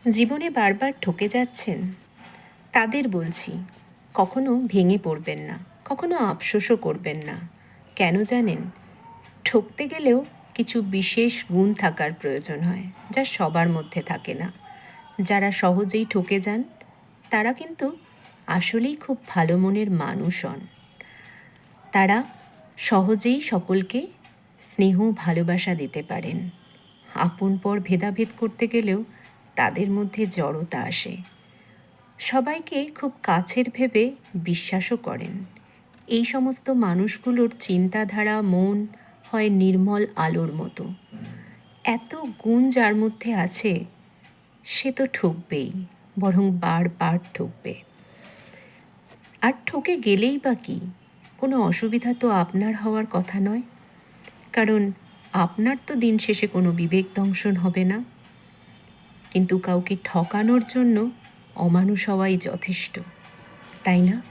জীবনে বারবার ঠকে যাচ্ছেন তাদের বলছি, কখনো ভেঙে পড়বেন না, কখনো আফসোসও করবেন না। কেন জানেন? ঠকতে গেলেও কিছু বিশেষ গুণ থাকার প্রয়োজন হয়, যা সবার মধ্যে থাকে না। যারা সহজেই ঠকে যান তারা কিন্তু আসলেই খুব ভালো মনের মানুষ হন। তারা সহজেই সকলকে স্নেহ ভালোবাসা দিতে পারেন। আপন পর ভেদাভেদ করতে গেলেও তাদের মধ্যে জড়তা আসে। সবাইকে খুব কাছের ভেবে বিশ্বাসও করেন। এই সমস্ত মানুষগুলোর চিন্তাধারা, মন হয় নির্মল আলোর মতো। এত গুণ যার মধ্যে আছে, সে তো ঠকবেই, বরং বারবার ঠকবে। আর ঠকে গেলেই বা কি, কোনো অসুবিধা তো আপনার হওয়ার কথা নয়, কারণ আপনার তো দিন শেষে কোনো বিবেক দংশন হবে না। কিন্তু কাউকে ঠকানোর জন্য অমানুষ হওয়াই যথেষ্ট, তাই না?